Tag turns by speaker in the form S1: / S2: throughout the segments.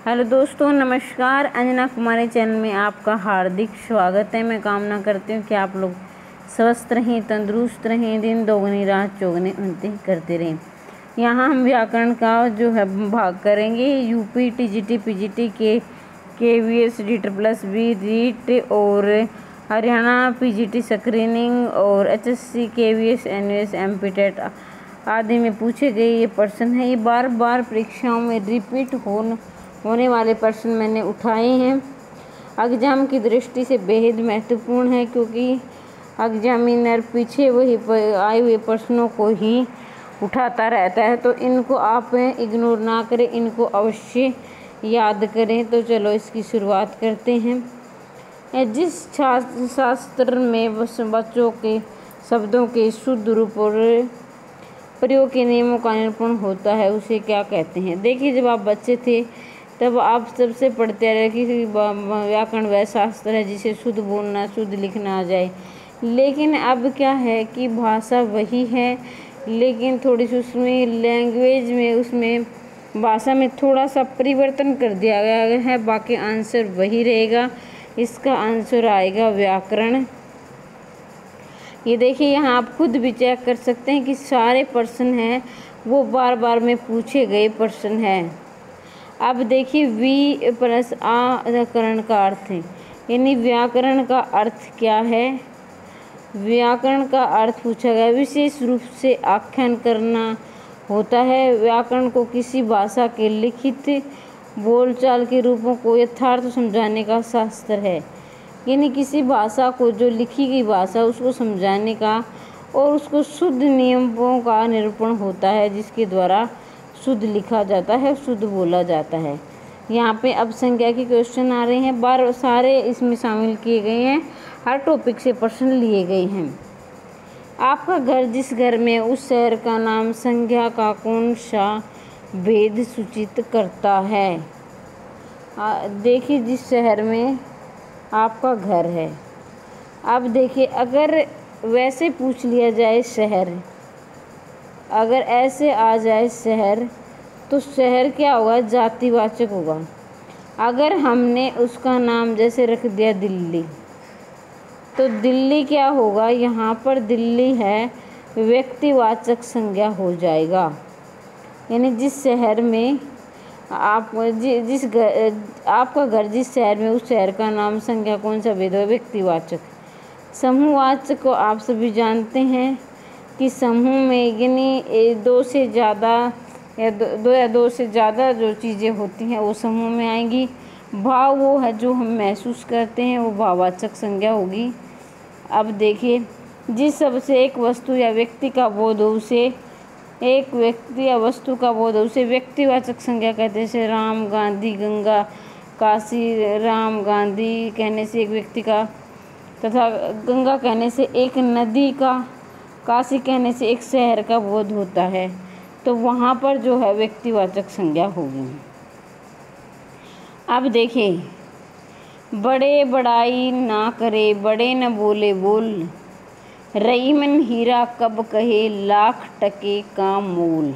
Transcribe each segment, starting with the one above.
S1: Hello दोस्तों, नमस्कार। अंजना कुमारी channel में आपका हार्दिक स्वागत है। मैं कामना करती हूँ कि आप लोग स्वस्थ रहें, तंदुरुस्त रहें, दिन दोगुनी रात चौगुनी उन्नति करते रहें। यहाँ हम व्याकरण का जो है भाग करेंगे। यूपी टीजीटी पीजीटी के केवीएस DBBB रीट और हरियाणा पीजीटी स्क्रीनिंग और HSC केवीएस एनयूएस एमपीटेट आदि में पूछे गए ये प्रश्न है। ये बार बार परीक्षाओं में रिपीट होने वाले प्रश्न मैंने उठाए हैं। एग्जाम की दृष्टि से बेहद महत्वपूर्ण है, क्योंकि एग्जामिनर पीछे वही आए हुए प्रश्नों को ही उठाता रहता है। तो इनको आप इग्नोर ना करें, इनको अवश्य याद करें। तो चलो इसकी शुरुआत करते हैं। जिस शास्त्र में बच्चों के शब्दों के शुद्ध रूप और प्रयोग के नियमों का निरूपण होता है, उसे क्या कहते हैं? देखिए, जब आप बच्चे थे तब आप सबसे पढ़ते रहे कि व्याकरण वह शास्त्र है जिसे शुद्ध बोलना शुद्ध लिखना आ जाए। लेकिन अब क्या है कि भाषा वही है, लेकिन थोड़ी सी उसमें लैंग्वेज में उसमें भाषा में थोड़ा सा परिवर्तन कर दिया गया है। बाकी आंसर वही रहेगा। इसका आंसर आएगा व्याकरण। ये देखिए, यहाँ आप खुद भी चेक कर सकते हैं कि सारे प्रश्न हैं वो बार बार में पूछे गए प्रश्न हैं। अब देखिए, वी प्लस व्याकरण का अर्थ है, यानी व्याकरण का अर्थ क्या है? व्याकरण का अर्थ पूछा गया विशेष रूप से आख्यान करना होता है। व्याकरण को किसी भाषा के लिखित बोलचाल के रूपों को यथार्थ समझाने का शास्त्र है, यानी किसी भाषा को जो लिखी गई भाषा उसको समझाने का और उसको शुद्ध नियमों का निरूपण होता है, जिसके द्वारा शुद्ध लिखा जाता है, शुद्ध बोला जाता है। यहाँ पे अब संज्ञा के क्वेश्चन आ रहे हैं, बार सारे इसमें शामिल किए गए हैं, हर टॉपिक से प्रश्न लिए गए हैं। आपका घर जिस घर में, उस शहर का नाम संज्ञा का कौन सा भेद सूचित करता है? देखिए, जिस शहर में आपका घर है। अब देखिए, अगर वैसे पूछ लिया जाए शहर, अगर ऐसे आ जाए शहर, तो शहर क्या होगा? जातिवाचक होगा। अगर हमने उसका नाम जैसे रख दिया दिल्ली, तो दिल्ली क्या होगा? यहाँ पर दिल्ली है, व्यक्तिवाचक संज्ञा हो जाएगा। यानी जिस शहर में आपका घर जिस शहर में, उस शहर का नाम संज्ञा कौन सा भेद है? व्यक्तिवाचक। समूहवाचक को आप सभी जानते हैं कि समूह में यानी दो से ज़्यादा या दो से ज़्यादा जो चीज़ें होती हैं वो समूह में आएंगी। भाव वो है जो हम महसूस करते हैं, वो भाववाचक संज्ञा होगी। अब देखिए, जिस शब्द से एक वस्तु या व्यक्ति का बोध हो उसे एक व्यक्ति या वस्तु का बोध हो उसे व्यक्तिवाचक संज्ञा कहते हैं। जैसे राम, गांधी, गंगा, काशी। राम गांधी कहने से एक व्यक्ति का, तथा गंगा कहने से एक नदी का, काशी कहने से एक शहर का बोध होता है। तो वहाँ पर जो है व्यक्तिवाचक संज्ञा होगी। अब देखिए, बड़े बड़ाई ना करे, बड़े न बोले बोल, रईमन हीरा कब कहे, लाख टके का मोल।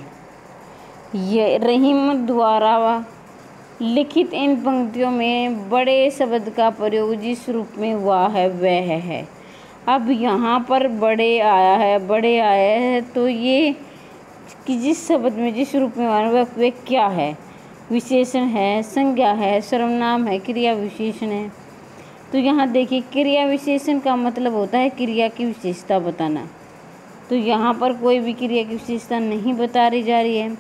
S1: ये रहीम द्वारा लिखित इन पंक्तियों में बड़े शब्द का प्रयोग जिस रूप में हुआ है वह है। अब यहाँ पर बड़े आया है, तो ये कि जिस शब्द में जिस रूप में वह क्या है? विशेषण है, संज्ञा है, सर्वनाम है, क्रिया विशेषण है। तो यहाँ देखिए, क्रिया विशेषण का मतलब होता है क्रिया की विशेषता बताना। तो यहाँ पर कोई भी क्रिया की विशेषता नहीं बता रही जा रही है।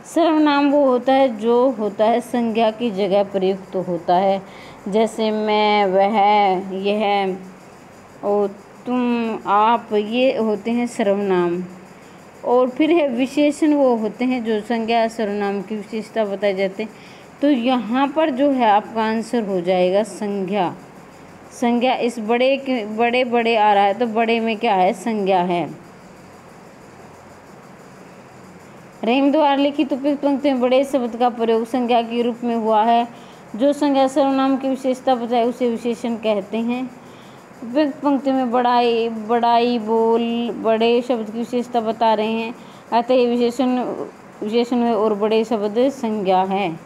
S1: सर्वनाम वो होता है जो होता है संज्ञा की जगह प्रयुक्त होता है। जैसे मैं, वह, यह और तुम, आप, ये होते हैं सर्वनाम। और फिर है विशेषण, वो होते हैं जो संज्ञा सर्वनाम की विशेषता बताए जाते हैं। तो यहाँ पर जो है आपका आंसर हो जाएगा संज्ञा। संज्ञा इस बड़े आ रहा है, तो बड़े में क्या है? संज्ञा है। रहीम द्वारा लिखित उपयुक्त पंक्ति में बड़े शब्द का प्रयोग संज्ञा के रूप में हुआ है। जो संज्ञा सर्वनाम की विशेषता बताए उसे विशेषण कहते हैं। उपयुक्त पंक्ति में बड़ाई, बोल, बड़े शब्द की विशेषता बता रहे हैं, अतः विशेषण में और बड़े शब्द संज्ञा है।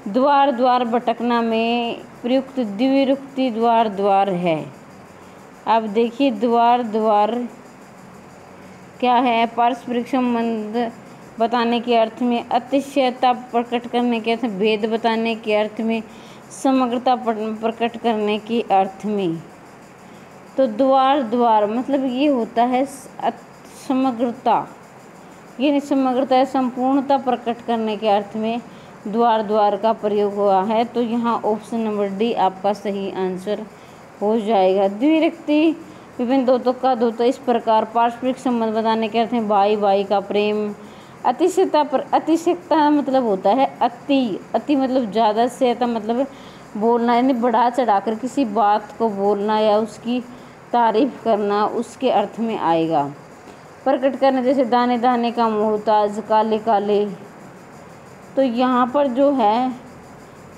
S1: द्वार द्वार भटकना में प्रयुक्त द्विरुक्ति द्वार द्वार है। अब देखिए द्वार द्वार क्या है? पारस्परिक संबंध बताने के अर्थ में, अतिशयता प्रकट करने के अर्थ में, भेद बताने के अर्थ में, समग्रता प्रकट करने के अर्थ में। तो द्वार द्वार मतलब ये होता है समग्रता, ये समग्रता है संपूर्णता प्रकट करने के अर्थ में द्वार द्वार का प्रयोग हुआ है। तो यहाँ ऑप्शन नंबर डी आपका सही आंसर हो जाएगा। द्विरुक्ति विभिन्न दोतों का दोतों इस प्रकार पारस्परिक संबंध बताने के अर्थ में भाई भाई का प्रेम। अतिशयता पर, अतिशयता मतलब होता है अति, अति मतलब ज़्यादा, से मतलब बोलना यानी बढ़ा चढ़ाकर किसी बात को बोलना या उसकी तारीफ करना, उसके अर्थ में आएगा। प्रकट करना जैसे दाने दाने का मोहताज, काले काले। तो यहाँ पर जो है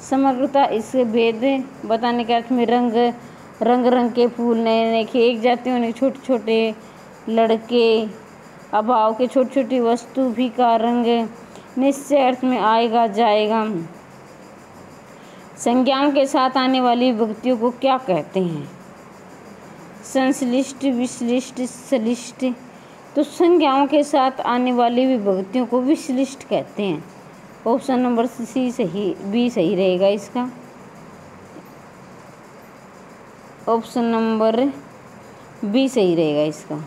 S1: समग्रता, इससे भेद बताने के अर्थ में रंग रंग रंग के फूल, नए नए एक जाते होने, छोटे छोटे लड़के, अभाव के छोटी छोटी वस्तु भी का रंग, निश्चय अर्थ में आएगा जाएगा। संज्ञाओं के साथ आने वाली विभक्तियों को क्या कहते हैं? संश्लिष्ट, विश्लिष्ट, सलिष्ट। तो संज्ञाओं के साथ आने वाली विभक्तियों को विश्लिष्ट कहते हैं। ऑप्शन नंबर सी सही, बी सही रहेगा इसका। ऑप्शन नंबर बी सही रहेगा इसका।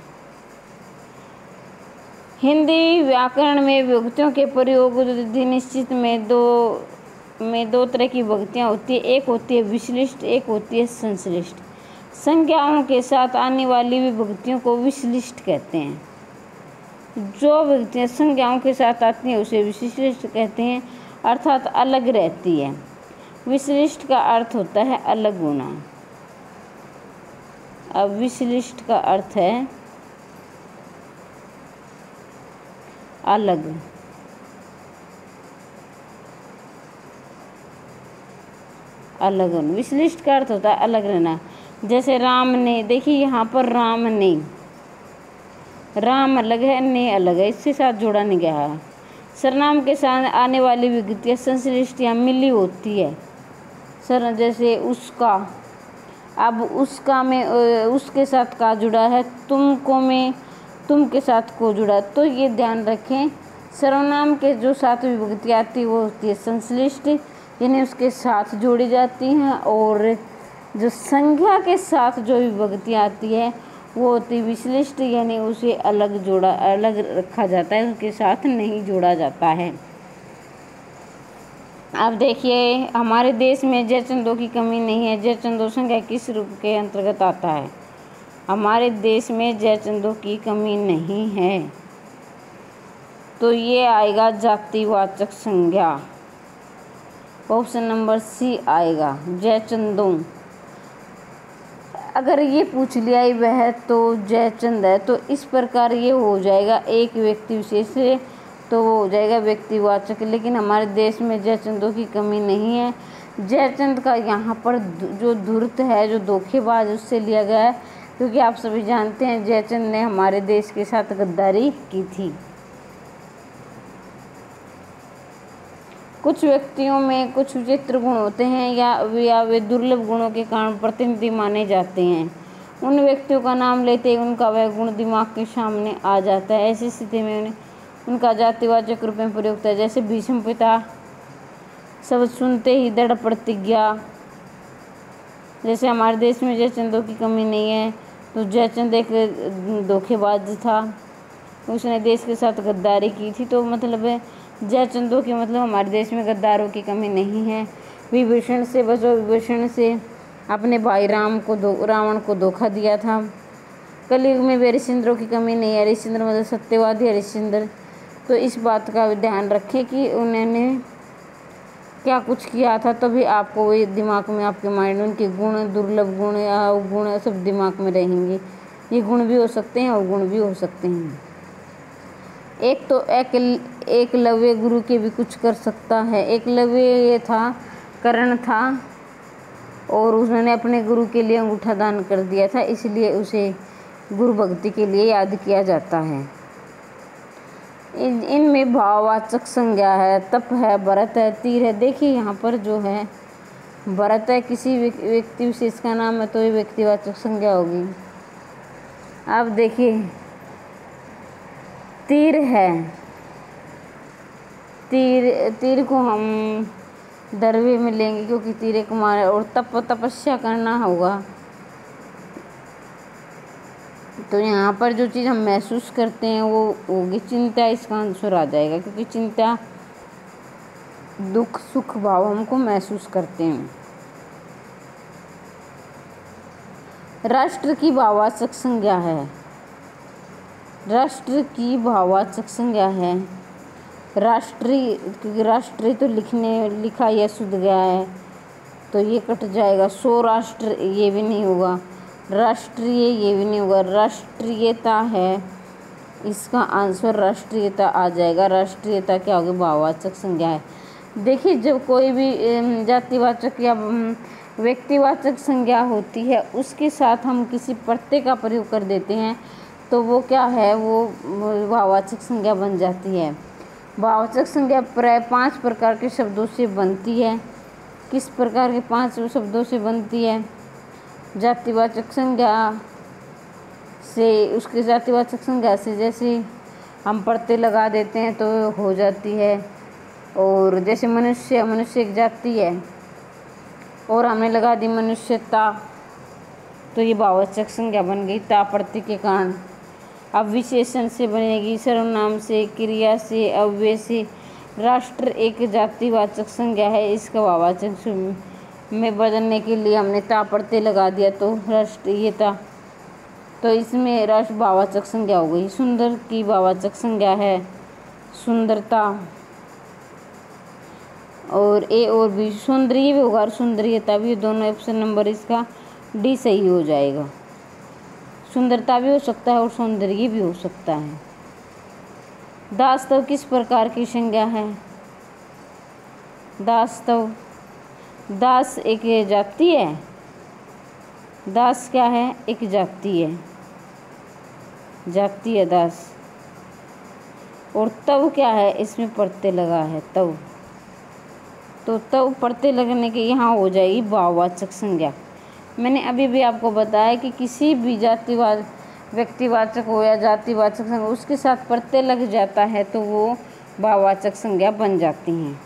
S1: हिंदी व्याकरण में विभक्तियों के प्रयोग निश्चित में दो तरह की विभक्तियाँ होती है। एक होती है विश्लिष्ट, एक होती है संश्लिष्ट। संज्ञाओं के साथ आने वाली विभक्तियों को विश्लिष्ट कहते हैं। जो विभक्तियाँ संज्ञाओं के साथ आती हैं उसे विशिष्ट कहते हैं, अर्थात अलग रहती है। विशिष्ट का अर्थ होता है अलग होना। अब विशिष्ट का अर्थ है अलग। अलग होना, विशिष्ट का अर्थ होता है अलग रहना। जैसे राम ने, देखिए यहाँ पर राम ने, राम अलग है, ने अलग है, इसके साथ जोड़ा नहीं गया है। सर्वनाम के साथ आने वाली विभक्तियाँ संश्लिष्ट या मिली होती है। सर जैसे उसका, अब उसका में उसके साथ का जुड़ा है, तुमको में तुम के साथ को जुड़ा। तो ये ध्यान रखें, सर्वनाम के जो साथ विभक्ति आती है वो होती है संश्लिष्ट, यानी उसके साथ जोड़ी जाती हैं, और जो संज्ञा के साथ जो विभक्ति आती है वो होती है विश्लिष्ट, यानी उसे अलग रखा जाता है, उसके साथ नहीं जोड़ा जाता है। अब देखिए हमारे देश में जयचंदों की कमी नहीं है। जयचंदों संज्ञा किस रूप के अंतर्गत आता है? हमारे देश में जयचंदों की कमी नहीं है, तो ये आएगा जातिवाचक संज्ञा। ऑप्शन नंबर सी आएगा जयचंदों। अगर ये पूछ लिया ही वह तो जयचंद है, तो इस प्रकार ये हो जाएगा एक व्यक्ति विशेष से, तो वो हो जाएगा व्यक्तिवाचक। लेकिन हमारे देश में जयचंदों की कमी नहीं है। जयचंद का यहाँ पर जो धूर्त है, जो धोखेबाज, उससे लिया गया है, क्योंकि आप सभी जानते हैं जयचंद ने हमारे देश के साथ गद्दारी की थी। कुछ व्यक्तियों में कुछ विचित्र गुण होते हैं या वे दुर्लभ गुणों के कारण प्रतिनिधि माने जाते हैं। उन व्यक्तियों का नाम लेते ही उनका वह गुण दिमाग के सामने आ जाता है। ऐसी स्थिति में उनका जातिवाचक रूप में प्रयुक्त है। जैसे भीष्म पिता, शब्द सुनते ही दृढ़ प्रतिज्ञा। जैसे हमारे देश में जयचंदों की कमी नहीं है, तो जयचंद एक धोखेबाज था, उसने देश के साथ गद्दारी की थी। तो मतलब जयचंदों की मतलब हमारे देश में गद्दारों की कमी नहीं है। विभीषण से बचो, विभीषण से अपने भाई रावण को धोखा दिया था। कलयुग में भी हरिश्चंद्रों की कमी नहीं है। हरिश्चंद्र मतलब सत्यवादी हरिश्चंद्र। तो इस बात का ध्यान रखें कि उन्होंने क्या कुछ किया था, तभी आपको वो दिमाग में, आपके माइंड में उनके गुण, दुर्लभ गुण या गुण सब दिमाग में रहेंगे। ये गुण भी हो सकते हैं और गुण भी हो सकते हैं। एक तो एकलव्य गुरु के भी कुछ कर सकता है। एकलव्य ये था, कर्ण था, और उन्होंने अपने गुरु के लिए अंगूठा दान कर दिया था, इसलिए उसे गुरु भक्ति के लिए याद किया जाता है। इनमें भाववाचक संज्ञा है, तप है, भरत है, तीर है। देखिए यहाँ पर जो है भरत है, किसी व्यक्ति विशेष का नाम है तो ये व्यक्तिवाचक संज्ञा होगी। अब देखिए तीर है, तीर को हम दरवे में लेंगे क्योंकि तीर एक मारे। और तपस्या करना होगा, तो यहाँ पर जो चीज़ हम महसूस करते हैं वो होगी चिंता, इसका आंसर आ जाएगा क्योंकि चिंता दुख सुख भाव हमको महसूस करते हैं। राष्ट्र की भाववाचक संज्ञा है, राष्ट्र की भाववाचक संज्ञा है राष्ट्रीय, क्योंकि राष्ट्रीय तो लिखा या शुद्ध गया है तो ये कट जाएगा। सौराष्ट्र ये भी नहीं होगा, राष्ट्रीय ये भी नहीं होगा, राष्ट्रीयता है, इसका आंसर राष्ट्रीयता आ जाएगा। राष्ट्रीयता क्या होगी? भाववाचक संज्ञा है। देखिए जब कोई भी जातिवाचक या व्यक्तिवाचक संज्ञा होती है उसके साथ हम किसी प्रत्यय का प्रयोग कर देते हैं तो वो क्या है, वो भाववाचक संज्ञा बन जाती है। भाववाचक संज्ञा प्राय 5 प्रकार के शब्दों से बनती है। किस प्रकार के 5 शब्दों से बनती है? जातिवाचक संज्ञा से, उसके जातिवाचक संज्ञा से जैसे हम प्रत्यय लगा देते हैं तो हो जाती है। और जैसे मनुष्य, मनुष्य एक जाति है और हमने लगा दी मनुष्यता तो ये भाववाचक संज्ञा बन गई ता प्रत्यय के कारण। अब विशेषण से बनेगी, सर्वनाम से, क्रिया से, अव्यय से। राष्ट्र एक जातिवाचक संज्ञा है, इसका भाववाचक में बदलने के लिए हमने ता प्रत्यय लगा दिया तो राष्ट्रीयता, तो इसमें राष्ट्र भाववाचक संज्ञा हो गई। सुंदर की भाववाचक संज्ञा है सुंदरता, और ए और बी, सुंदरीय भी होगा और सुंदरीयता भी, दोनों ऑप्शन नंबर इसका डी सही हो जाएगा। सुंदरता भी हो सकता है और सौंदर्य भी हो सकता है। दास्तव किस प्रकार की संज्ञा है? दास्तव, दास एक जाति है, दास क्या है? एक जाति है, जाति है दास। और तव क्या है? इसमें प्रत्यय लगा है तव, तो तव प्रत्यय लगने के यहाँ हो जाएगी भाववाचक संज्ञा। मैंने अभी भी आपको बताया कि किसी भी जातिवाद व्यक्तिवाचक हो या जातिवाचक संज्ञा उसके साथ प्रत्यय लग जाता है तो वो भाववाचक संज्ञा बन जाती हैं।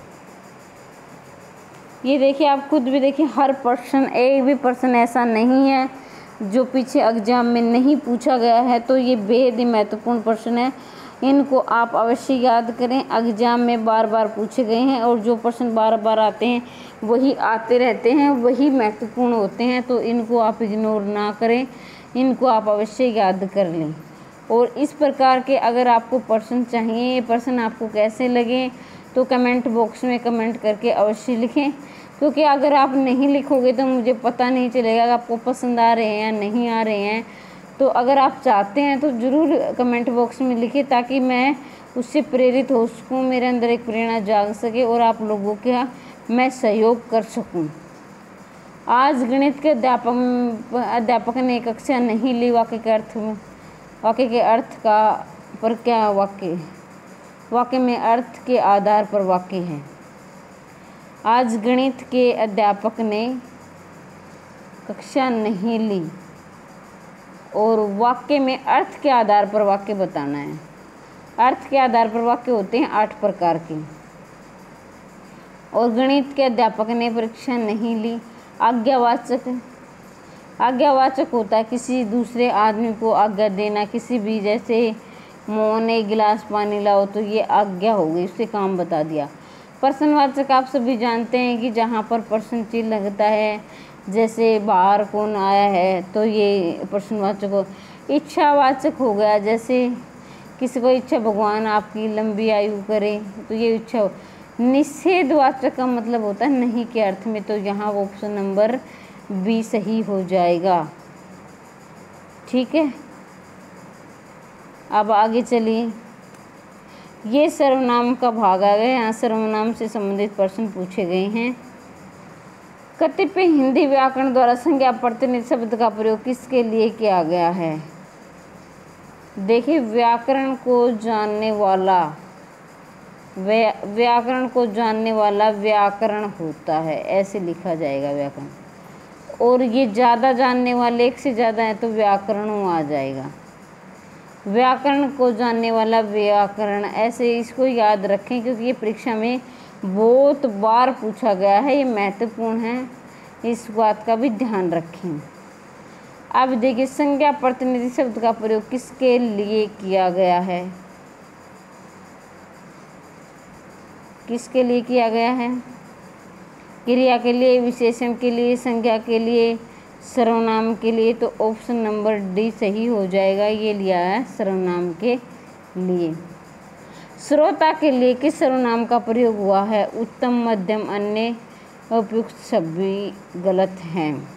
S1: ये देखिए आप खुद भी देखिए, हर प्रश्न, एक भी प्रश्न ऐसा नहीं है जो पीछे एग्जाम में नहीं पूछा गया है, तो ये बेहद ही महत्वपूर्ण प्रश्न है। इनको आप अवश्य याद करें, एग्जाम में बार बार पूछे गए हैं और जो प्रश्न बार बार आते हैं वही आते रहते हैं, वही महत्वपूर्ण होते हैं, तो इनको आप इग्नोर ना करें, इनको आप अवश्य याद कर लें। और इस प्रकार के अगर आपको प्रश्न चाहिए, ये प्रश्न आपको कैसे लगे तो कमेंट बॉक्स में कमेंट करके अवश्य लिखें, क्योंकि अगर आप नहीं लिखोगे तो मुझे पता नहीं चलेगा कि आपको पसंद आ रहे हैं या नहीं आ रहे हैं। तो अगर आप चाहते हैं तो ज़रूर कमेंट बॉक्स में लिखें ताकि मैं उससे प्रेरित हो सकूँ, मेरे अंदर एक प्रेरणा जाग सके और आप लोगों का मैं सहयोग कर सकूँ। आज गणित के अध्यापक ने कक्षा नहीं ली, वाक्य के अर्थ में, वाक्य के अर्थ का पर क्या वाक्य में अर्थ के आधार पर वाक्य है। आज गणित के अध्यापक ने कक्षा नहीं ली और वाक्य में अर्थ के आधार पर वाक्य बताना है। अर्थ के आधार पर वाक्य होते हैं 8 प्रकार के। और गणित के अध्यापक ने परीक्षा नहीं ली, आज्ञावाचक, आज्ञावाचक होता है किसी दूसरे आदमी को आज्ञा देना, किसी भी, जैसे मोहन ने गिलास पानी लाओ तो ये आज्ञा हो गई, उससे काम बता दिया। प्रश्नवाचक आप सभी जानते हैं कि जहाँ पर प्रश्न चिन्ह लगता है, जैसे बाहर कौन आया है तो ये प्रश्नवाचक हो। इच्छावाचक हो गया, जैसे किसी को इच्छा भगवान आपकी लंबी आयु करे तो ये इच्छा हो। निषेधवाचक का मतलब होता है नहीं के अर्थ में, तो यहाँ ऑप्शन नंबर बी सही हो जाएगा। ठीक है, अब आगे चलिए। ये सर्वनाम का भाग आ गया, यहाँ सर्वनाम से संबंधित प्रश्न पूछे गए हैं। कतिपय हिंदी व्याकरण द्वारा संज्ञा प्रतिनिधि शब्द का प्रयोग किसके लिए किया गया है? देखिए व्याकरण को जानने वाला, व्याकरण को जानने वाला व्याकरण होता है, ऐसे लिखा जाएगा व्याकरण। और ये ज़्यादा जानने वाले एक से ज़्यादा है तो व्याकरण आ जाएगा। व्याकरण को जानने वाला व्याकरण, ऐसे इसको याद रखें क्योंकि ये परीक्षा में बहुत बार पूछा गया है, ये महत्वपूर्ण है, इस बात का भी ध्यान रखें। अब देखिए संज्ञा प्रतिनिधि शब्द का प्रयोग किसके लिए किया गया है, किसके लिए किया गया है? क्रिया के लिए, विशेषण के लिए, संज्ञा के लिए, सर्वनाम के लिए। तो ऑप्शन नंबर डी सही हो जाएगा, ये लिया है सर्वनाम के लिए। श्रोता के लिए किस सर्वनाम का प्रयोग हुआ है? उत्तम, मध्यम, अन्य, उपयुक्त सभी गलत हैं।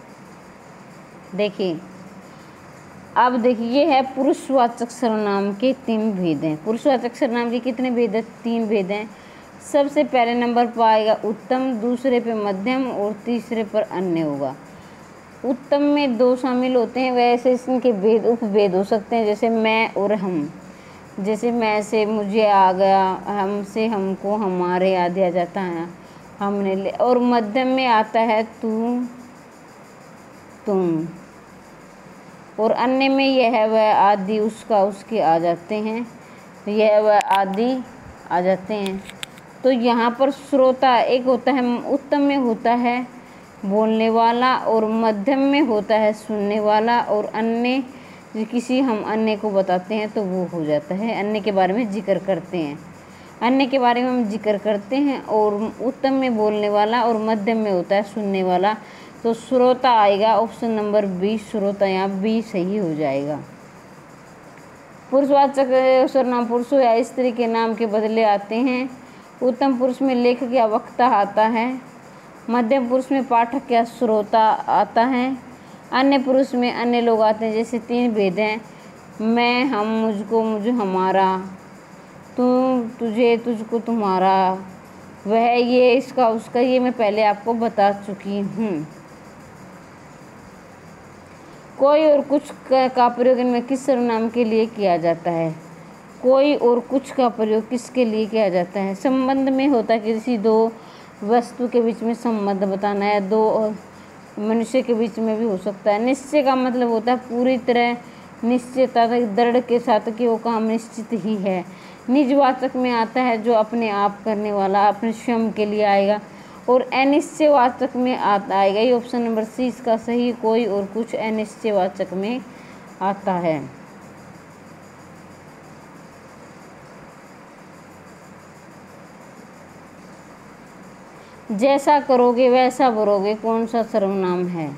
S1: देखिए अब देखिए ये है पुरुषवाचक सर्वनाम के 3 भेद हैं। पुरुषवाचक सर्वनाम के कितने भेद हैं? 3 भेद हैं। सबसे पहले नंबर पर आएगा उत्तम, दूसरे पे मध्यम और तीसरे पर अन्य होगा। उत्तम में 2 शामिल होते हैं, वैसे इनके भेद उपभेद हो सकते हैं, जैसे मैं और हम। जैसे मैं से मुझे आ गया, हम से हमको, हमारे आदि आ जाता है, हमने ले। और मध्यम में आता है तू, तुम। और अन्य में यह वह, आदि, उसका, उसके आ जाते हैं, यह वह आदि आ जाते हैं। तो यहाँ पर श्रोता एक होता है, उत्तम में होता है बोलने वाला, और मध्यम में होता है सुनने वाला, और अन्य किसी हम अन्य को बताते हैं तो वो हो जाता है, अन्य के बारे में जिक्र करते हैं, अन्य के बारे में हम जिक्र करते हैं। और उत्तम में बोलने वाला और मध्यम में होता है सुनने वाला। तो श्रोता आएगा ऑप्शन नंबर बी, श्रोता, यहाँ बी सही हो जाएगा। पुरुषवाचक सर्वनाम पुरुषों या स्त्री के नाम के बदले आते हैं। उत्तम पुरुष में लेखक या वक्ता आता है, मध्यम पुरुष में पाठक या श्रोता आता है, अन्य पुरुष में अन्य लोग आते हैं। जैसे 3 भेद हैं, मैं, हम, मुझको, मुझे, हमारा, तुम, तुझे, तुझको, तुम्हारा, वह, ये, इसका, उसका, ये मैं पहले आपको बता चुकी हूँ। कोई और कुछ का प्रयोग इनमें किस सर्वनाम के लिए किया जाता है? कोई और कुछ का प्रयोग किसके लिए किया जाता है? संबंध में होता है, किसी 2 वस्तु के बीच में संबंध बताना है, 2 मनुष्य के बीच में भी हो सकता है। निश्चय का मतलब होता है पूरी तरह निश्चयता, दृढ़ के साथ कि वो काम निश्चित ही है। निजवाचक में आता है जो अपने आप करने वाला, अपने स्वयं के लिए आएगा। और अनिश्चयवाचक में आएगा, ये ऑप्शन नंबर सी इसका सही, कोई और कुछ अनिश्चयवाचक में आता है। जैसा करोगे वैसा भरोगे कौन सा सर्वनाम है?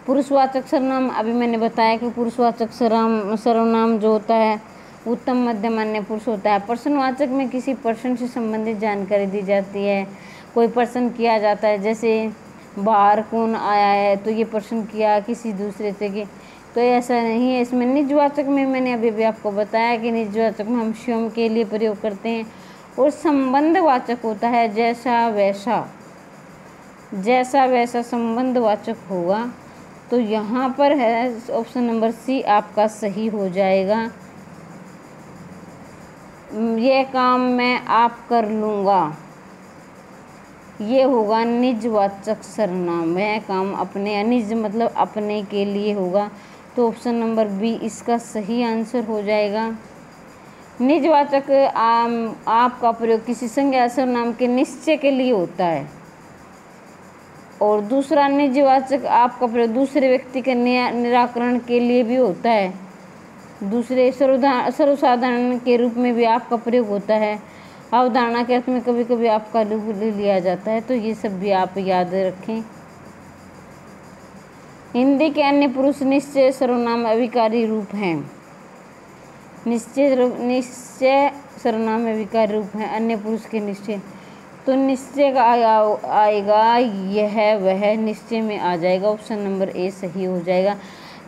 S1: पुरुषवाचक सर्वनाम, अभी मैंने बताया कि पुरुषवाचक सर्वनाम जो होता है उत्तम, मध्यम, अन्य पुरुष होता है। प्रश्नवाचक में किसी पर्सन से संबंधित जानकारी दी जाती है, कोई प्रश्न किया जाता है, जैसे बाहर कौन आया है, तो ये प्रश्न किया किसी दूसरे से कि, तो ऐसा नहीं है। इसमें निजवाचक में मैंने अभी आपको बताया कि निजवाचक में हम स्वयं के लिए प्रयोग करते हैं। और संबंधवाचक होता है जैसा वैसा, जैसा वैसा संबंधवाचक होगा। तो यहाँ पर है ऑप्शन नंबर सी आपका सही हो जाएगा। यह काम मैं आप कर लूँगा, ये होगा निजवाचक सर्वनाम। वह काम अपने, निज मतलब अपने के लिए होगा। तो ऑप्शन नंबर बी इसका सही आंसर हो जाएगा। निजवाचक आप का प्रयोग किसी संज्ञा सर्वनाम के निश्चय के लिए होता है, और दूसरा निजवाचक आप का प्रयोग दूसरे व्यक्ति के निराकरण के लिए भी होता है। दूसरे सर्वसाधारण के रूप में भी आपका प्रयोग होता है। अवधारणा के अर्थ में कभी कभी आपका रूप लिया जाता है। तो ये सब भी आप याद रखें। हिंदी के अन्य पुरुष निश्चय सर्वनाम अभिकारी रूप हैं। निश्चय सर्वनाम अभिकारी रूप हैं अन्य पुरुष के निश्चय। तो निश्चय का आएगा यह वह, निश्चय में आ जाएगा। ऑप्शन नंबर ए सही हो जाएगा।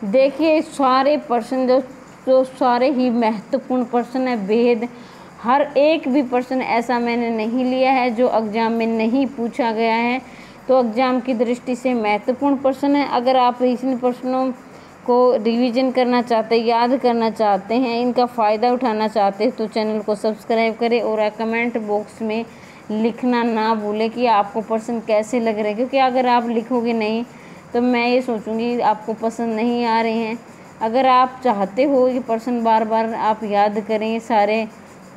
S1: देखिए सारे प्रश्न जो सारे ही महत्वपूर्ण प्रश्न है, भेद, हर एक भी प्रश्न ऐसा मैंने नहीं लिया है जो एग्जाम में नहीं पूछा गया है। तो एग्जाम की दृष्टि से महत्वपूर्ण प्रश्न है। अगर आप इन प्रश्नों को रिवीजन करना चाहते हैं, याद करना चाहते हैं, इनका फ़ायदा उठाना चाहते हैं तो चैनल को सब्सक्राइब करें और कमेंट बॉक्स में लिखना ना भूलें कि आपको प्रश्न कैसे लग रहे हैं, क्योंकि अगर आप लिखोगे नहीं तो मैं ये सोचूंगी आपको पसंद नहीं आ रहे हैं। अगर आप चाहते हो कि प्रश्न बार बार आप याद करें सारे,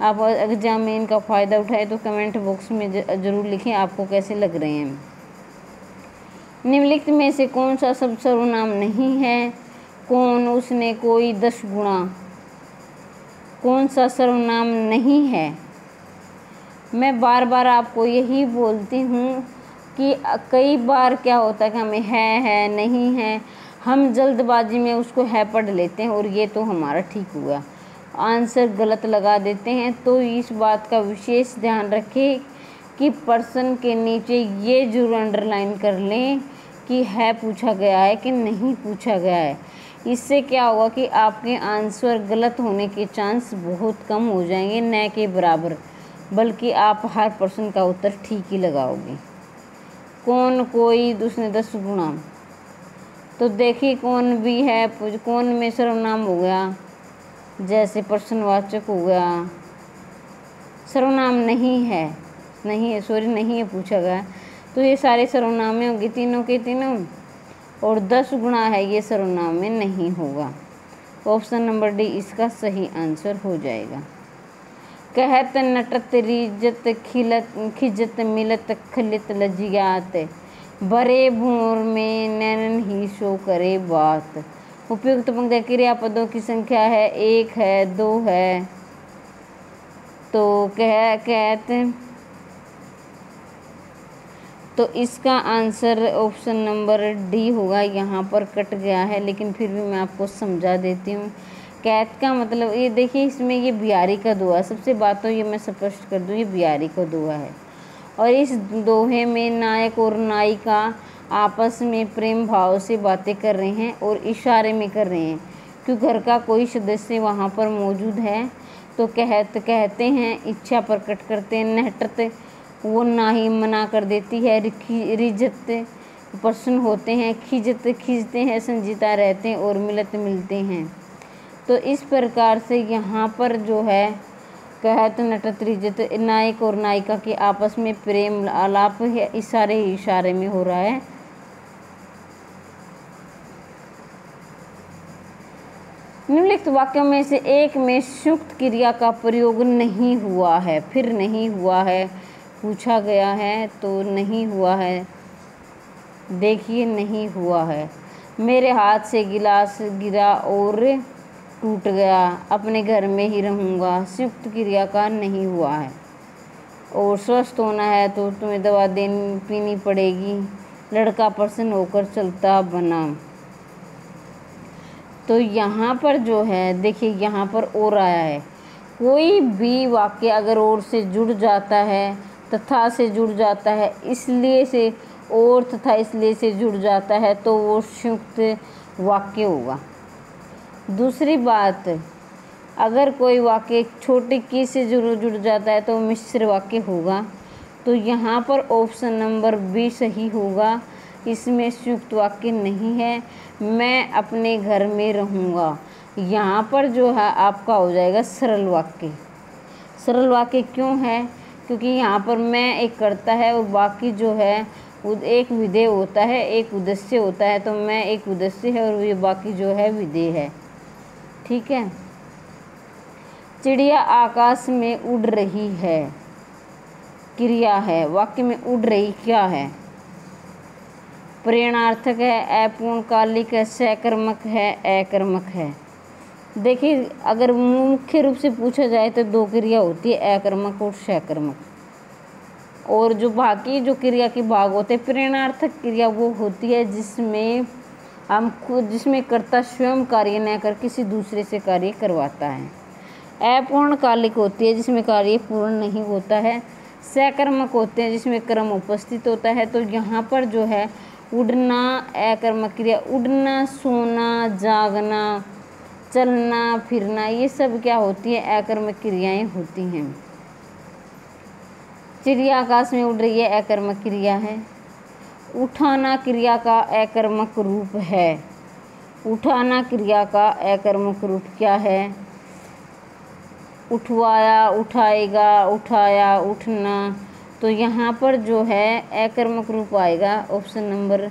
S1: आप एग्जाम में इनका फ़ायदा उठाएं, तो कमेंट बॉक्स में ज़रूर लिखें आपको कैसे लग रहे हैं। निम्नलिखित में से कौन सा शब्द सर्वनाम नहीं है? कौन, उसने, कोई, 10 गुणा। कौन सा सर्वनाम नहीं है? मैं बार बार आपको यही बोलती हूँ कि कई बार क्या होता है कि हमें है नहीं है, हम जल्दबाजी में उसको है पढ़ लेते हैं और ये तो हमारा ठीक हुआ, आंसर गलत लगा देते हैं। तो इस बात का विशेष ध्यान रखें कि प्रश्न के नीचे ये जरूर अंडरलाइन कर लें कि है पूछा गया है कि नहीं पूछा गया है। इससे क्या होगा कि आपके आंसर गलत होने के चांस बहुत कम हो जाएंगे, न के बराबर, बल्कि आप हर प्रश्न का उत्तर ठीक ही लगाओगे। कौन, कोई, उसने, 10 गुणा। तो देखिए कौन भी है, कौन में सर्वनाम हो गया, जैसे प्रश्नवाचक हो गया, सर्वनाम नहीं है, नहीं है, सॉरी नहीं है पूछा गया, तो ये सारे सर्वनाम में होंगे तीनों के तीनों, और 10 गुणा है ये सर्वनाम में नहीं होगा। ऑप्शन नंबर डी इसका सही आंसर हो जाएगा। कहत, नटत, रिजत, खिलत, खिजत, मिलत, खलित, लजियात, भरे भूर में नैनन ही शो करे बात। उपयुक्त पंक्ति क्रियापदों की संख्या है, 1 है, 2 है, तो कहत, तो इसका आंसर ऑप्शन नंबर डी होगा। यहाँ पर कट गया है लेकिन फिर भी मैं आपको समझा देती हूँ। कैद का मतलब ये देखिए, इसमें ये बिहारी का दोहा, सबसे बात तो ये मैं स्पष्ट कर दूँ, ये बिहारी का दोहा है और इस दोहे में नायक और नायिका आपस में प्रेम भाव से बातें कर रहे हैं और इशारे में कर रहे हैं, क्योंकि घर का कोई सदस्य वहाँ पर मौजूद है। तो कहते हैं, इच्छा प्रकट करते हैं, नहटत वो ना ही मना कर देती है, रिजत प्रश्न होते हैं, खिजत खिंचते हैं, संजीता रहते हैं, और मिलत मिलते हैं। तो इस प्रकार से यहाँ पर जो है कहत, नटत, रिजत, नायक और नायिका के आपस में प्रेम आलाप है, इशारे में हो रहा है। निम्नलिखित वाक्यों में से एक में संयुक्त क्रिया का प्रयोग नहीं हुआ है, फिर नहीं हुआ है पूछा गया है तो नहीं हुआ है। देखिए नहीं हुआ है, मेरे हाथ से गिलास गिरा और टूट गया, अपने घर में ही रहूँगा, संयुक्त क्रिया का नहीं हुआ है। और स्वस्थ होना है तो तुम्हें दवा पीनी पड़ेगी, लड़का प्रसन्न होकर चलता बना। तो यहाँ पर जो है देखिए, यहाँ पर और आया है, कोई भी वाक्य अगर और से जुड़ जाता है, तथा से जुड़ जाता है, इसलिए से और तथा इसलिए से जुड़ जाता है, तो वो संयुक्त वाक्य होगा। दूसरी बात, अगर कोई वाक्य छोटे की से जुड़ जाता है तो मिश्र वाक्य होगा। तो यहाँ पर ऑप्शन नंबर बी सही होगा, इसमें संयुक्त वाक्य नहीं है। मैं अपने घर में रहूँगा, यहाँ पर जो है आपका हो जाएगा सरल वाक्य। सरल वाक्य क्यों है? क्योंकि यहाँ पर मैं एक कर्ता है और बाकी जो है एक विधेय होता है, एक उद्देश्य होता है। तो मैं एक उद्देश्य है और ये बाकी जो है विधेय है। ठीक है। चिड़िया आकाश में उड़ रही है, क्रिया है, वाक्य में उड़ रही क्या है? प्रेरणार्थक है, अपूर्णकालिक है, सकर्मक है, अकर्मक है। देखिए, अगर मुख्य रूप से पूछा जाए तो 2 क्रिया होती है, अकर्मक और सकर्मक। और जो बाकी जो क्रिया के भाग होते हैं, प्रेरणार्थक क्रिया वो होती है जिसमें हम खुद, जिसमें कर्ता स्वयं कार्य न कर किसी दूसरे से कार्य करवाता है। अपूर्णकालिक होती है जिसमें कार्य पूर्ण नहीं होता है। सकर्मक होते हैं जिसमें कर्म उपस्थित होता है। तो यहाँ पर जो है उड़ना अकर्मक क्रिया, उड़ना, सोना, जागना, चलना फिरना, ये सब क्या होती है? अकर्मक क्रियाएं होती हैं। चिड़िया आकाश में उड़ रही है, अकर्मक क्रिया है। उठाना क्रिया का अकर्मक रूप है। उठाना क्रिया का अकर्मक रूप क्या है? उठवाया, उठाएगा, उठाया, उठना। तो यहाँ पर जो है अकर्मक रूप आएगा ऑप्शन नंबर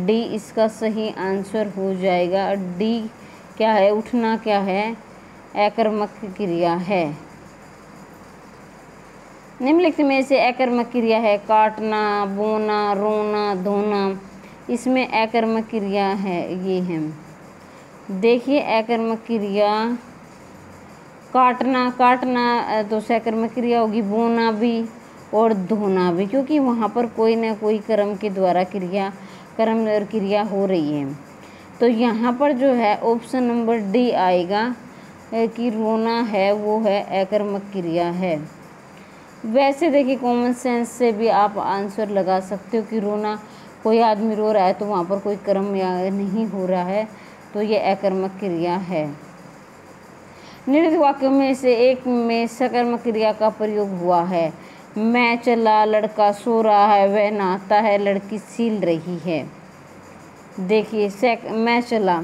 S1: डी इसका सही आंसर हो जाएगा। डी क्या है? उठना क्या है? अकर्मक क्रिया है। निम्नलिखित में से अकर्मक क्रिया है काटना, बोना, रोना, धोना। इसमें अकर्मक क्रिया है ये है। देखिए अकर्मक क्रिया काटना, काटना तो सकर्मक क्रिया होगी, बोना भी और धोना भी, क्योंकि वहाँ पर कोई ना कोई कर्म के द्वारा कर्म और क्रिया हो रही है। तो यहाँ पर जो है ऑप्शन नंबर डी आएगा कि रोना है वो है अकर्मक क्रिया है। वैसे देखिए कॉमन सेंस से भी आप आंसर लगा सकते हो कि रोना, कोई आदमी रो रहा है तो वहाँ पर कोई कर्म या नहीं हो रहा है, तो ये अकर्मक क्रिया है। निम्नलिखित वाक्यों में से एक में सकर्मक क्रिया का प्रयोग हुआ है। मैं चला, लड़का सो रहा है, वह नहाता है, लड़की सील रही है। देखिए मैं चला,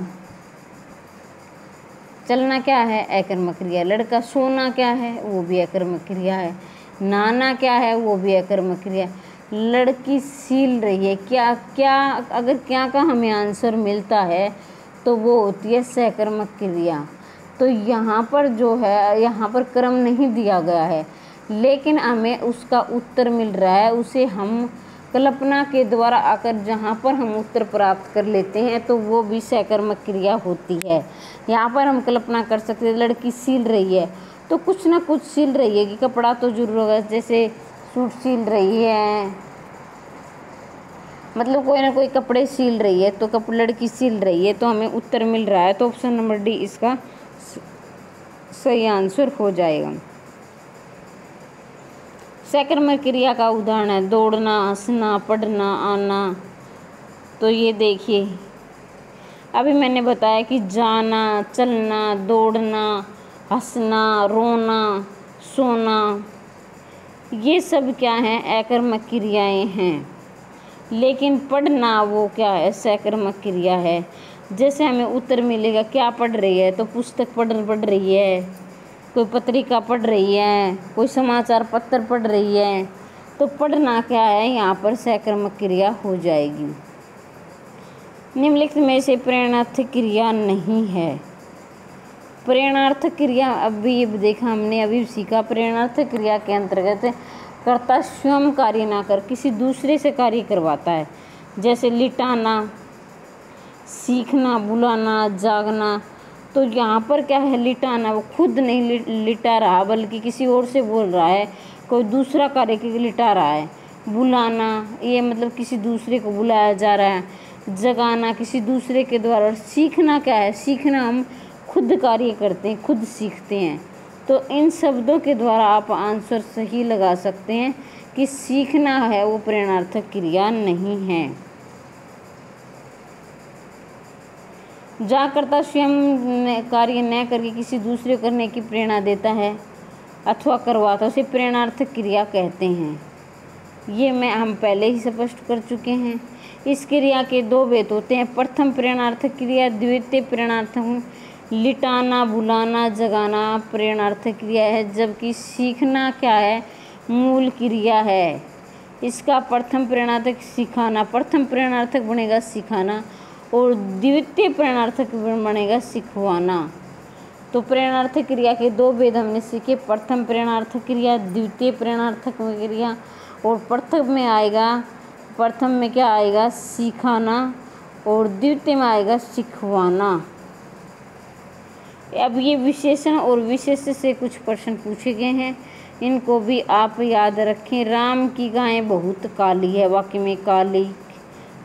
S1: चलना क्या है? अकर्मक क्रिया। लड़का सोना क्या है? वो भी अकर्मक क्रिया है। नहाना क्या है? वो भी अकर्मक क्रिया। लड़की सील रही है, क्या अगर क्या का हमें आंसर मिलता है तो वो होती है सकर्मक क्रिया। तो यहाँ पर जो है, यहाँ पर कर्म नहीं दिया गया है, लेकिन हमें उसका उत्तर मिल रहा है, उसे हम कल्पना के द्वारा आकर जहाँ पर हम उत्तर प्राप्त कर लेते हैं तो वो भी सकर्मक क्रिया होती है। यहाँ पर हम कल्पना कर सकते हैं लड़की सील रही है, तो कुछ ना कुछ सील रही है कि कपड़ा तो जरूर होगा, जैसे सूट सील रही है, मतलब कोई ना कोई कपड़े सील रही है, तो लड़की सील रही है, तो हमें उत्तर मिल रहा है। तो ऑप्शन नंबर डी इसका सही आंसर हो जाएगा। सकर्मक क्रिया का उदाहरण है दौड़ना, हंसना, पढ़ना, आना। तो ये देखिए अभी मैंने बताया कि जाना, चलना, दौड़ना, हंसना, रोना, सोना, ये सब क्या हैं? अकर्मक क्रियाएं हैं। लेकिन पढ़ना वो क्या है? सकर्मक क्रिया है। जैसे हमें उत्तर मिलेगा क्या पढ़ रही है, तो पुस्तक पढ़ रही है, कोई पत्रिका पढ़ रही है, कोई समाचार पत्र पढ़ रही है, तो पढ़ना क्या है? यहाँ पर सकर्मक क्रिया हो जाएगी। निम्नलिखित में से प्रेरणार्थक क्रिया नहीं है। प्रेरणार्थक क्रिया अभी देखा हमने, अभी सीखा। प्रेरणार्थक क्रिया के अंतर्गत कर्ता स्वयं कार्य ना कर किसी दूसरे से कार्य करवाता है, जैसे लिटाना, सीखना, बुलाना, जागना। तो यहाँ पर क्या है? लिटाना, वो खुद नहीं लिटा रहा बल्कि किसी और से बोल रहा है, कोई दूसरा कार्य के लिटा रहा है। बुलाना ये मतलब किसी दूसरे को बुलाया जा रहा है। जगाना किसी दूसरे के द्वारा। और सीखना क्या है? सीखना हम खुद कार्य करते हैं, खुद सीखते हैं। तो इन शब्दों के द्वारा आप आंसर सही लगा सकते हैं कि सीखना है वो प्रेरणार्थक क्रिया नहीं है। जागकर्ता स्वयं कार्य न करके किसी दूसरे करने की प्रेरणा देता है अथवा करवाता, उसे प्रेरणार्थक क्रिया कहते हैं। ये हम पहले ही स्पष्ट कर चुके हैं। इस क्रिया के दो भेद होते हैं। प्रथम प्रेरणार्थक क्रिया, द्वितीय प्रेरणार्थक। लिटाना, बुलाना, जगाना प्रेरणार्थक क्रिया है, जबकि सीखना क्या है? मूल क्रिया है। इसका प्रथम प्रेरणार्थक सिखाना, प्रथम प्रेरणार्थक बनेगा सिखाना और द्वितीय प्रेरणार्थक बनेगा सिखवाना। तो प्रेरणार्थक क्रिया के दो भेद हमने सीखे। प्रथम प्रेरणार्थक क्रिया, द्वितीय प्रेरणार्थक क्रिया। और प्रथम में क्या आएगा? सिखाना और द्वितीय में आएगा सिखवाना। अब ये विशेषण और विशेष्य से कुछ प्रश्न पूछे गए हैं, इनको भी आप याद रखें। राम की गायें बहुत काली है, वाक्य में काली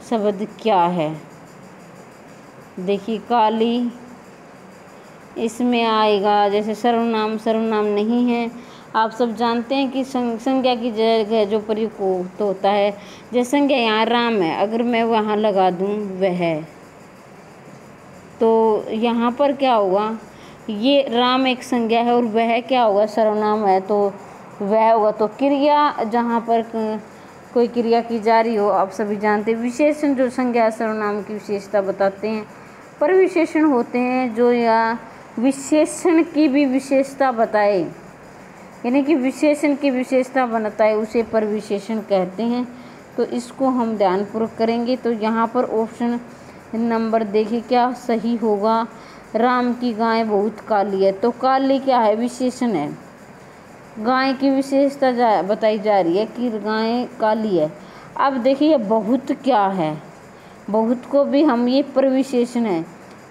S1: शब्द क्या है? देखिए काली इसमें आएगा, जैसे सर्वनाम नहीं है। आप सब जानते हैं कि संज्ञा की जगह जो प्रयुक्त होता है, जैसे संज्ञा यहाँ राम है, अगर मैं वहाँ लगा दूँ वह, तो यहाँ पर क्या होगा? ये राम एक संज्ञा है और वह क्या होगा? सर्वनाम है, तो वह होगा। तो क्रिया जहाँ पर कोई क्रिया की जा रही हो, आप सभी जानते हैं। विशेषण जो संज्ञा सर्वनाम की विशेषता बताते हैं, परविशेषण होते हैं जो या विशेषण की भी विशेषता बताए, यानी कि विशेषण की विशेषता बताए उसे परविशेषण कहते हैं। तो इसको हम ध्यानपूर्वक करेंगे। तो यहाँ पर ऑप्शन नंबर देखिए क्या सही होगा। राम की गाय बहुत काली है, तो काली क्या है, विशेषण है। गाय की विशेषता बताई जा रही है कि गाय काली है। अब देखिए बहुत क्या है, बहुत को भी हम ये परविशेषण है,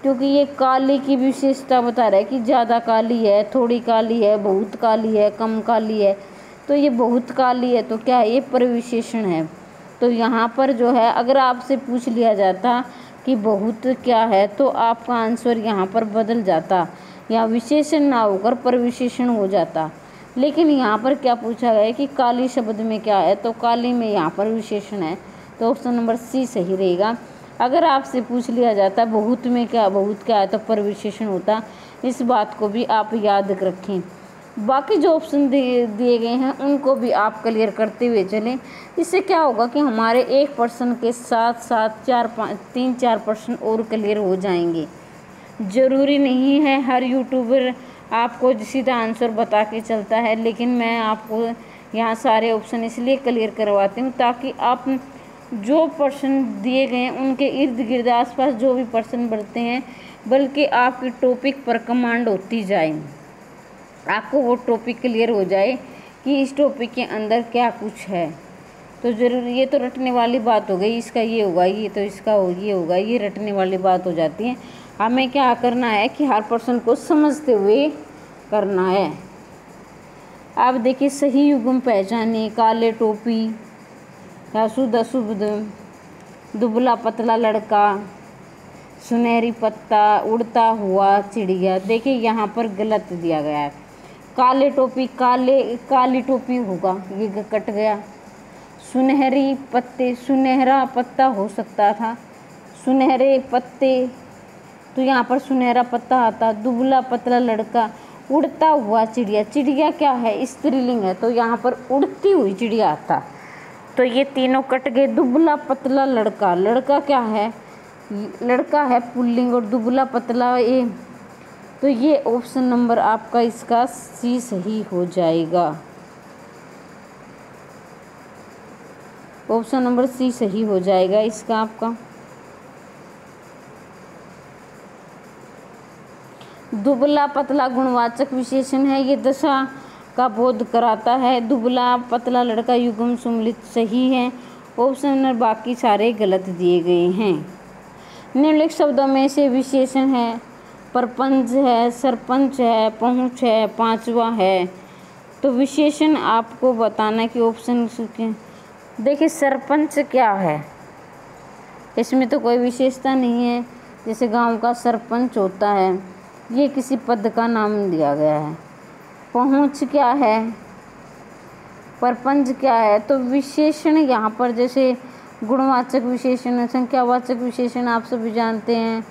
S1: क्योंकि ये काली की विशेषता बता रहा है कि ज़्यादा काली है, थोड़ी काली है, बहुत काली है, कम काली है। तो ये बहुत काली है, तो क्या है, ये परविशेषण है। तो यहाँ पर जो है अगर आपसे पूछ लिया जाता कि बहुत क्या है, तो आपका आंसर यहाँ पर बदल जाता, या विशेषण ना होकर परविशेषण हो जाता। लेकिन यहाँ पर क्या पूछा गया है कि काली शब्द में क्या है, तो काली में यहाँ पर विशेषण है। तो ऑप्शन नंबर सी सही रहेगा। अगर आपसे पूछ लिया जाता बहुत में क्या, बहुत क्या है, तो परविशेषण होता। इस बात को भी आप याद रखें। बाकी जो ऑप्शन दिए गए हैं उनको भी आप क्लियर करते हुए चलें। इससे क्या होगा कि हमारे एक पर्सन के साथ साथ 3-4 पर्सन और क्लियर हो जाएंगे। ज़रूरी नहीं है हर यूट्यूबर आपको सीधा आंसर बता के चलता है, लेकिन मैं आपको यहाँ सारे ऑप्शन इसलिए क्लियर करवाती हूँ ताकि आप जो पर्सन दिए गए हैं उनके इर्द गिर्द आसपास जो भी पर्सन बढ़ते हैं, बल्कि आपकी टॉपिक पर कमांड होती जाए, आपको वो टॉपिक क्लियर हो जाए कि इस टॉपिक के अंदर क्या कुछ है। तो ज़रूर ये तो रटने वाली बात हो गई, इसका ये होगा, ये तो इसका ये होगा, ये रटने वाली बात हो जाती है। हमें क्या करना है कि हर पर्सन को समझते हुए करना है। अब देखिए सही युग्म पहचाने। काले टोपी, शुद्ध अशुद्ध, दुबला पतला लड़का, सुनहरी पत्ता, उड़ता हुआ चिड़िया। देखिए यहाँ पर गलत दिया गया है। काले टोपी, काली टोपी होगा, ये कट गया। सुनहरी पत्ते, सुनहरा पत्ता हो सकता था, सुनहरे पत्ते, तो यहाँ पर सुनहरा पत्ता आता। दुबला पतला लड़का, उड़ता हुआ चिड़िया, चिड़िया क्या है, स्त्रीलिंग है, तो यहाँ पर उड़ती हुई चिड़िया आता। तो ये तीनों कट गए। दुबला पतला लड़का, लड़का क्या है, लड़का है पुल्लिंग, और दुबला पतला ये, तो ये ऑप्शन नंबर आपका इसका सी सही हो जाएगा। ऑप्शन नंबर सी सही हो जाएगा इसका आपका। दुबला पतला गुणवाचक विशेषण है, ये दशा का बोध कराता है। दुबला पतला लड़का युग्म सम्मिलित सही है। ऑप्शन नंबर बाकी सारे गलत दिए गए हैं। निम्नलिखित शब्दों में से विशेषण है, परपंच है, सरपंच है, पहुँच है, पांचवा है। तो विशेषण आपको बताना कि ऑप्शन देखिए सरपंच क्या है, इसमें तो कोई विशेषता नहीं है। जैसे गांव का सरपंच होता है, ये किसी पद का नाम दिया गया है। पहुँच क्या है, परपंच क्या है, तो विशेषण यहाँ पर जैसे गुणवाचक विशेषण, संख्यावाचक विशेषण आप सभी जानते हैं,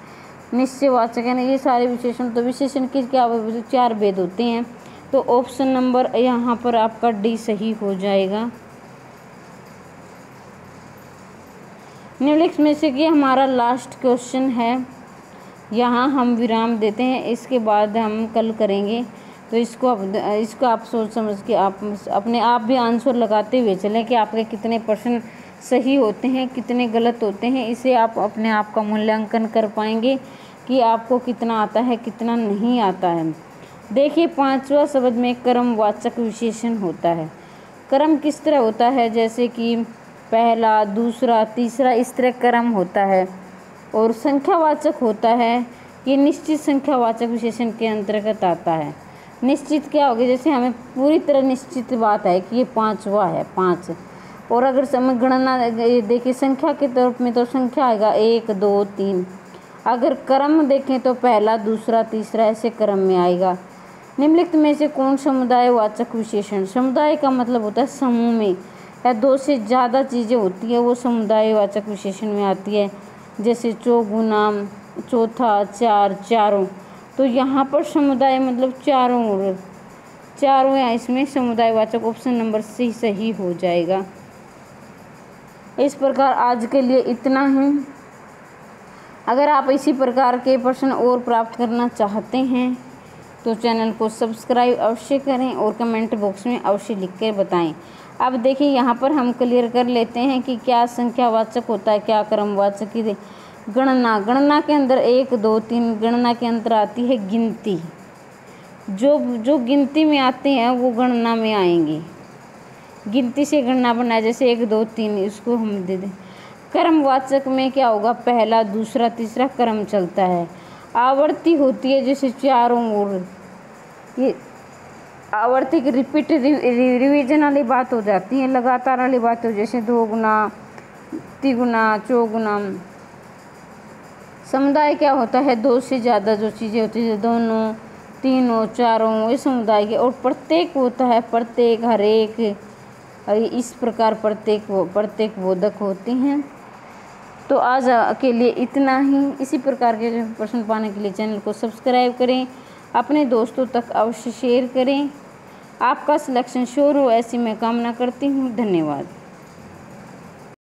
S1: निश्चयवाचक है ना, ये सारे विशेषण। तो विशेषण के क्या 4 भेद होते हैं। तो ऑप्शन नंबर यहाँ पर आपका डी सही हो जाएगा। निम्नलिखित में से कि हमारा लास्ट क्वेश्चन है, यहाँ हम विराम देते हैं, इसके बाद हम कल करेंगे। तो इसको आप सोच समझ के आप अपने आप भी आंसर लगाते हुए चलें कि आपके कितने पर्सन सही होते हैं, कितने गलत होते हैं। इसे आप अपने आप का मूल्यांकन कर पाएंगे कि आपको कितना आता है, कितना नहीं आता है। देखिए 5वां शब्द में क्रमवाचक विशेषण होता है। क्रम किस तरह होता है, जैसे कि पहला, दूसरा, तीसरा, इस तरह क्रम होता है। और संख्यावाचक होता है, ये निश्चित संख्यावाचक विशेषण के अंतर्गत आता है। निश्चित क्या होगा, जैसे हमें पूरी तरह निश्चित बात है कि ये 5वां है, 5। और अगर समय गणना देखिए संख्या के तरफ में तो संख्या आएगा 1 2 3। अगर क्रम देखें तो पहला, दूसरा, तीसरा, ऐसे क्रम में आएगा। निम्नलिखित में से कौन समुदायवाचक विशेषण, समुदाय का मतलब होता है समूह में या 2 से ज़्यादा चीज़ें होती है, वो समुदायवाचक विशेषण में आती है। जैसे चौगुना, चौथा, 4, चारों। तो यहाँ पर समुदाय मतलब चारों या इसमें समुदायवाचक। ऑप्शन नंबर सी सही हो जाएगा। इस प्रकार आज के लिए इतना ही। अगर आप इसी प्रकार के प्रश्न और प्राप्त करना चाहते हैं तो चैनल को सब्सक्राइब अवश्य करें और कमेंट बॉक्स में अवश्य लिख कर बताएं। अब देखिए यहाँ पर हम क्लियर कर लेते हैं कि क्या संख्यावाचक होता है, क्या क्रमवाचक की गणना। गणना के अंदर 1 2 3 गणना के अंदर आती है गिनती। जो गिनती में आते हैं वो गणना में आएंगे। गिनती से गणना बनाए, जैसे 1 2 3 इसको हम दे दें। क्रमवाचक में क्या होगा, पहला दूसरा तीसरा क्रम चलता है। आवर्ती होती है जैसे चारों ओर, ये आवर्ती की रिपीट रिवीजन वाली बात हो जाती है, लगातार वाली बात हो, जैसे 2 गुना 3 गुना 4 गुना। समुदाय क्या होता है, 2 से ज़्यादा जो चीज़ें होती है, दोनों तीनों चारों, ये समुदाय के। और प्रत्येक होता है प्रत्येक, हर एक, इस प्रकार प्रत्येक बोधक होते हैं। तो आज के लिए इतना ही। इसी प्रकार के प्रश्न पाने के लिए चैनल को सब्सक्राइब करें, अपने दोस्तों तक अवश्य शेयर करें। आपका सिलेक्शन श्योर हो ऐसी मैं कामना करती हूँ। धन्यवाद।